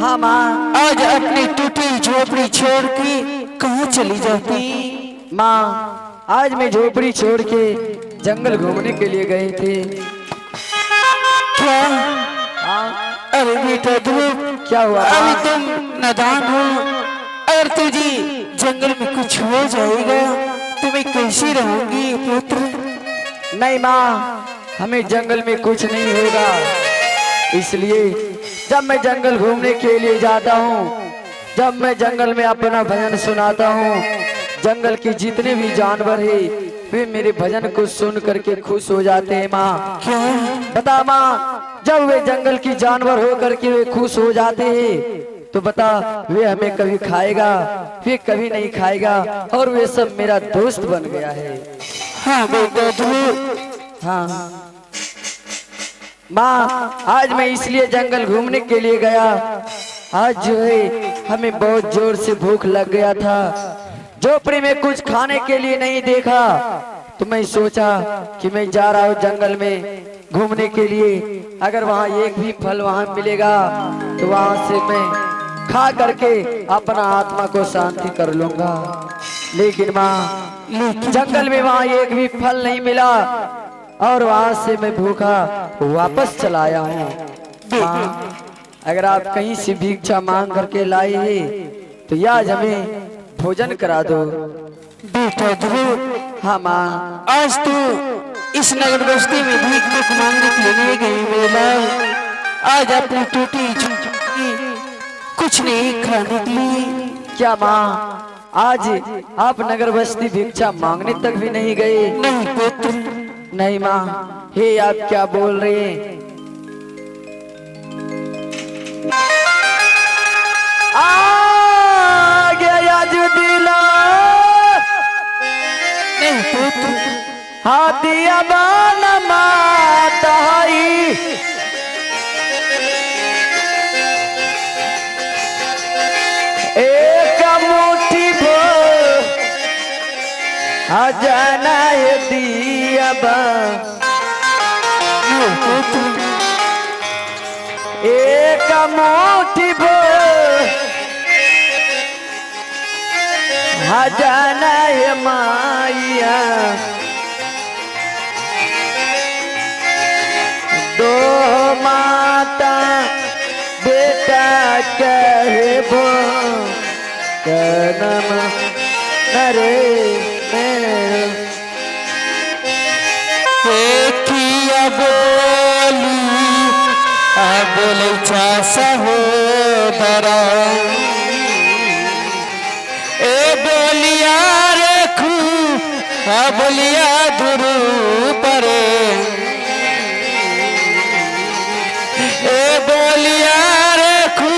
हाँ माँ। आज अपनी टूटी झोपड़ी छोड़ के कहाँ चली जाती? माँ आज मैं झोपड़ी छोड़ के जंगल घूमने के लिए गए थे। क्या? हाँ। अरे बेटा ध्रुव, क्या हुआ? अभी तुम नादान हो। अगर तुझे जंगल में कुछ हो जाएगा तो मैं कैसे रहूंगी पुत्र? नहीं माँ, हमें जंगल में कुछ नहीं होगा। इसलिए जब मैं जंगल घूमने के लिए जाता हूँ, जब मैं जंगल में अपना भजन सुनाता हूँ, जंगल के जितने भी जानवर है वे मेरे भजन को सुन करके खुश हो जाते हैं। माँ क्या? बता माँ, जब वे जंगल की जानवर हो करके वे खुश हो जाते हैं तो बता वे हमें कभी खाएगा, वे कभी नहीं खाएगा, और वे सब मेरा दोस्त बन गया है। हाँ बेटा ध्रुव। हाँ माँ, आज मैं इसलिए जंगल घूमने के लिए गया। आज जो है हमें बहुत जोर से भूख लग गया था, झोपड़ी में कुछ खाने के लिए नहीं देखा, तो मैं सोचा कि मैं जा रहा हूँ जंगल में घूमने के लिए, अगर वहाँ एक भी फल वहाँ मिलेगा तो वहाँ से मैं खा करके अपना आत्मा को शांति कर लूंगा। लेकिन माँ, जंगल में वहाँ एक भी फल नहीं मिला और वहाँ से मैं भूखा वापस चला आया हूँ। माँ, अगर आप कहीं से भिक्षा मांग करके लाए हैं तो आज हमें भोजन करा दो। बेटा ध्रुव, हाँ माँ। आज तो इस नगर बस्ती में भीख भूख मांगने के लिए गई मेरे लाल। आज अपनी टूटी झोपड़ी कुछ नहीं खाने के लिए। क्या माँ, आज आप नगर बस्ती भिक्षा मांगने तक भी नहीं गए? नहीं पुत्र। नहीं माँ, हे आप क्या बोल रहे हैं? आ गया जो दिला नहीं पुत्र। हाथिया बान माताई, एक मुट्ठी भर हजाना दिया बा, एक मुट्ठी भर हजाना माइया, दो माता बेटा कहे बो कनम नरे मेरे किया बोली बोले सहोदरा, ए बोलिया रखू बोलिया गुरु परे, ए बोलिया रखू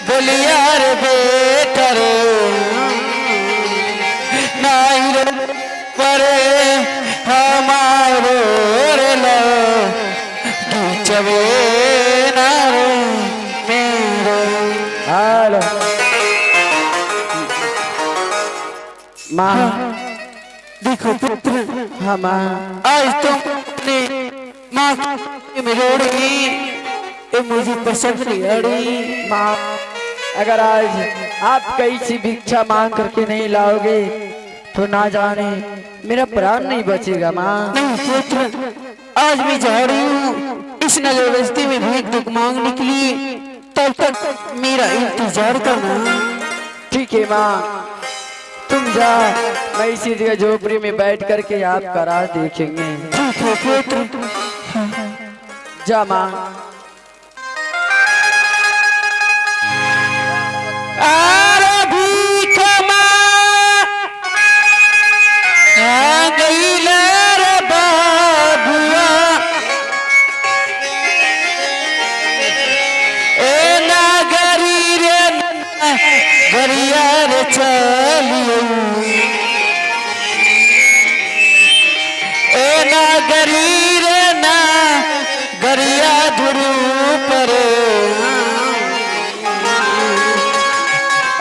बोलिया रे बेटा रे, नहीं रे परे हमारो रे लो गीचवे ना रे मेरो। हेलो माँ। देखो पुत्र, हाँ माँ। आज तुम अपने माँ की मिलोड़ी ये मुझे पसंद नहीं आ रही। माँ, अगर आज आप कहीं से भिक्षा मांग करके नहीं लाओगे तो ना जाने मेरा प्राण नहीं बचेगा। माँ नहीं पुत्र, आज मैं जा रही हूँ इस नगर बस्ती में भीख भूख मांगने के लिए, तब तक मेरा इंतजार करना। ठीक है माँ, तुम जा, मैं इसी जगह झोपड़ी में बैठ करके आपका राह देखेंगे। ठीक है पुत्र। जा माँ। अरे भीख मांग गई रे बाबुआ, ए नागरी रे गरिया रे चलियो, ए नागरी रे ना गरिया धुरु परे,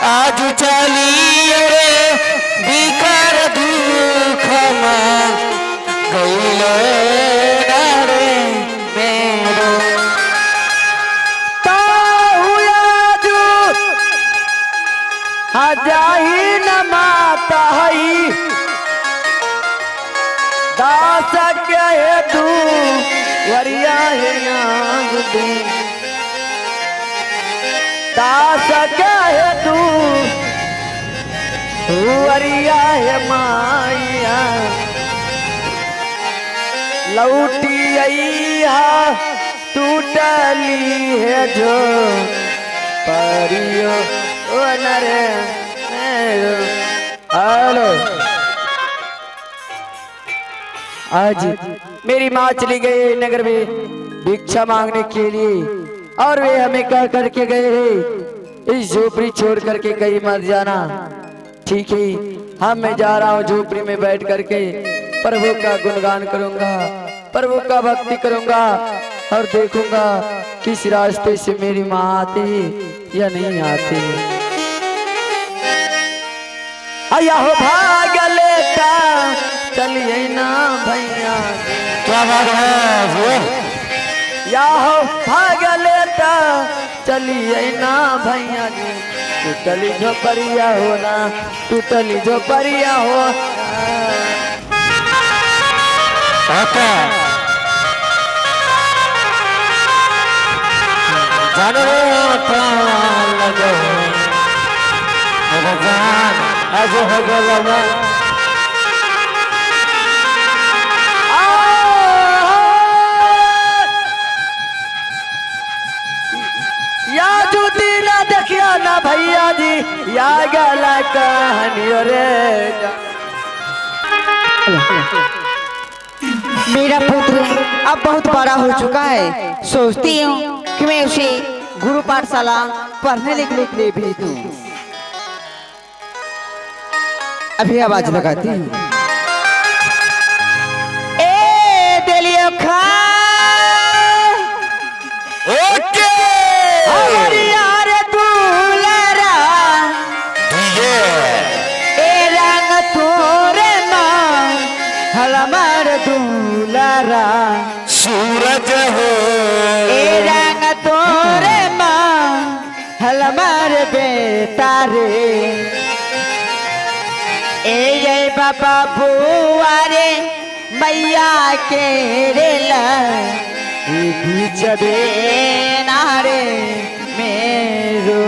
आज चली रे बिकार दुख में गईल रे मेरो। ताहुया जाही न माता हई दास के तू वरिया है नाग दे दास के तू वरिया है माया लौटी अइहा टूटली है जो परियो ओ नरे हेलो। आज मेरी माँ चली गई नगर में भिक्षा मांगने के लिए और वे हमें कह करके गए हैं इस झोपड़ी छोड़ करके कहीं मत जाना। ठीक है, हम मैं जा रहा हूँ झोपड़ी में बैठ करके प्रभु का गुणगान करूंगा, प्रभु का भक्ति करूंगा और देखूंगा किस रास्ते से मेरी माँ आती या नहीं आती। आया हो भाग लेता चलिए ना भैया क्या बात है या हो भाग लेता चलिए ना भैया जी टूटली झोपड़िया हो ना टूटली झोपड़िया हो जानो लगो जान आज हो गया या जूती ना देखिया ना भैया जी या गला कहानी रे। मेरा पुत्र अब बहुत बड़ा हो चुका है, सोचती हूँ कि मैं उसे गुरु पाठशाला पढ़ने लिखने के लिए भेज दूं। अभी आवाज लगाती हूँ। ए दिलियो खान ओके हमारी यार दुलारा ए रंग तोरे माँ हलमार दुलारा सूरज हो ए रंग तोरे माँ हलमार बेटा रे ए ये बाबा बुआरे मैया के रेला बीच नारे मेरो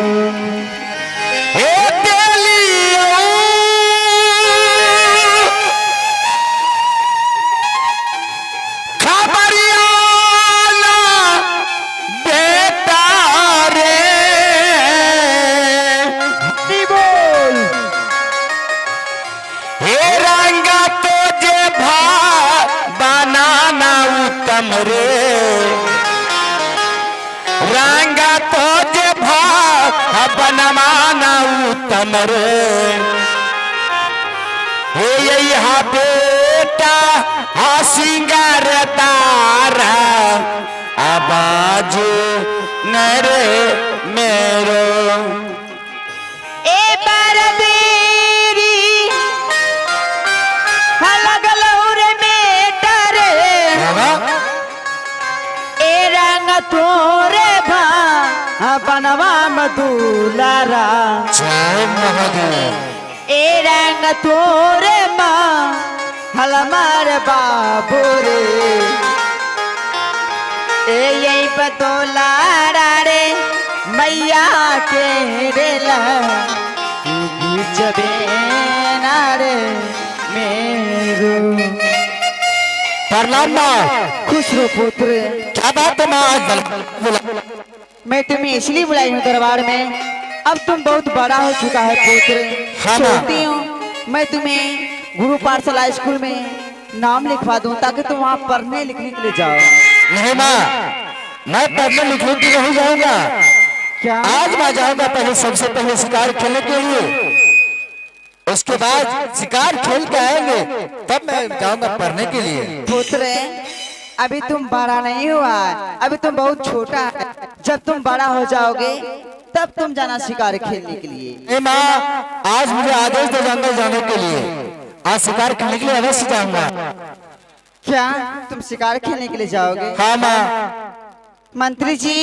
रंगा तो जे बनमाना उत्तम रे हे यहाँ बेटा हा सिंगार तारा आवाज नरे मेरो ए बरदेरी हलगलौर में डरे ए रंग तोरे भा बनवा मधुलारा जय महादेव ए रंग तोरे माँ हलमार बाबू रे ए यही बतोलारा रे मैया के रेला बीच नारे मेरो प्रणाम माँ खुश रहो पुत्र। क्या बात है माँ आज मैं तुम्हें इसलिए बुलाई हूँ दरबार में, अब तुम बहुत बड़ा हो चुका है पुत्र। हाँ ना। सोचती हूँ मैं तुम्हें गुरु पाठशाला स्कूल में नाम लिखवा दूं ताकि तुम वहाँ पढ़ने लिखने के लिए जाओ। नहीं माँ, मैं पढ़ने लिखने के लिए नहीं जाऊंगा। क्या आज मैं जाऊंगा पहले, सबसे पहले शिकार खेलने के लिए, उसके बाद शिकार खेल के आएंगे तब मैं जाऊंगा पढ़ने के लिए। पुत्र अभी तुम बड़ा नहीं हुआ, अभी तुम बहुत छोटा है। जब तुम बड़ा हो जाओगे तब तुम जाना शिकार खेलने के लिए। नहीं माँ, आज मुझे आदेश दे जंगल जाने के लिए, आज शिकार खेलने के लिए अवश्य जाऊंगा। क्या तुम शिकार खेलने के लिए जाओगे? हाँ माँ। मंत्री जी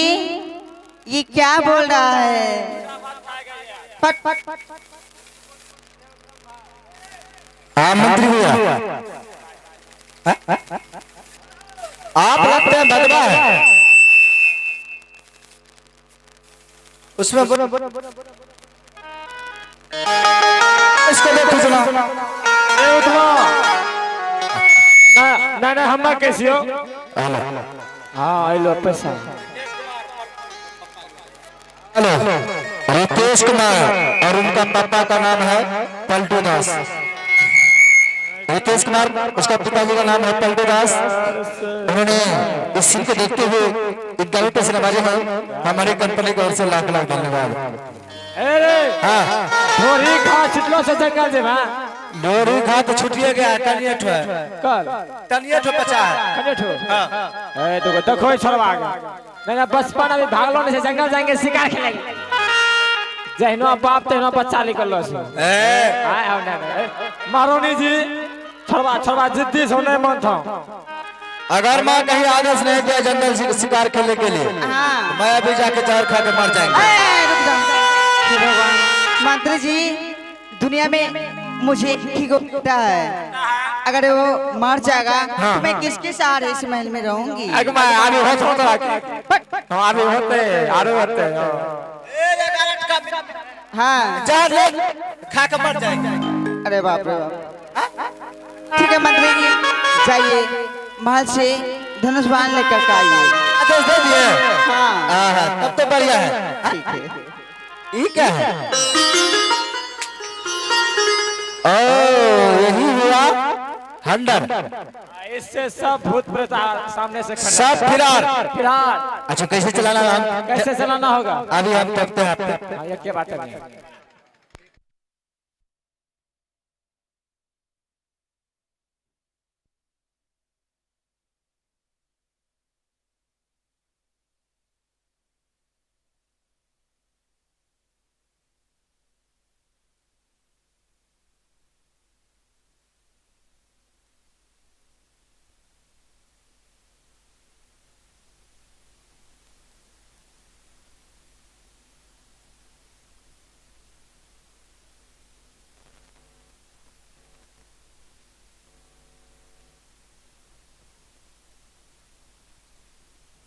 ये क्या बोल रहा है? पट पट पट हाँ मंत्री भैया, आप लगते हैं भगवा है उसमें इसको देखो सुना ना ना हम कैसी हो। हाँ हेलो पैसा। हेलो, रितेश कुमार और उनका पापा का नाम है पलटू दास। रितेश कुमार उसका पिताजी का नाम है पलटू दास। उन्होंने इस सीन को देखते हुए 11 पैसे नवाजे में हमारी कंपनी की ओर से लाख लाख धन्यवाद। हाँ थोड़ी खा छिटलो से जंगल जे में डोरी खा तो छुटिए गया टनियट है कल टनियट बचा है। कनेठो ए तो देखो छोड़वा नहीं ना बचपन अभी भागलो नहीं से जंगल जाएंगे शिकार खेलेंगे जहनो बाप तेनो बच्चा निकल लो से आए हो ना मारोनी जी छोड़वा छोड़वा जिद्दी सोने मन था। अगर माँ कहीं आदेश नहीं दिया जंगल शिकार खेलने के लिए हाँ। मैं अभी जाके जहर खा के मर जाएंगे। रुक जाओ। हे भगवान। मंत्री जी दुनिया में मुझे एक ही को बेटा है, अगर वो मर जाएगा तो मैं किसके सहारे इस महल में रहूंगी। अग मैं आगे होता हम आगे होते आरो होते हाँ जहर ले खा के मर जाएंगे। अरे बाप रे बाप। ठीक है मंत्री जी जाइए महल से धनुष बाण लेकर के आइए। आदेश दे दिए। हाँ तब तो बढ़िया है। ठीक है। ये क्या है? ओ यही हुआ हंडर। इससे सब भूत प्रेत सामने से खड़े सब फिरार। फिरार अच्छा कैसे चलाना हम? कैसे चलाना होगा अभी हम देखते हैं। हाँ, ये क्या बात है।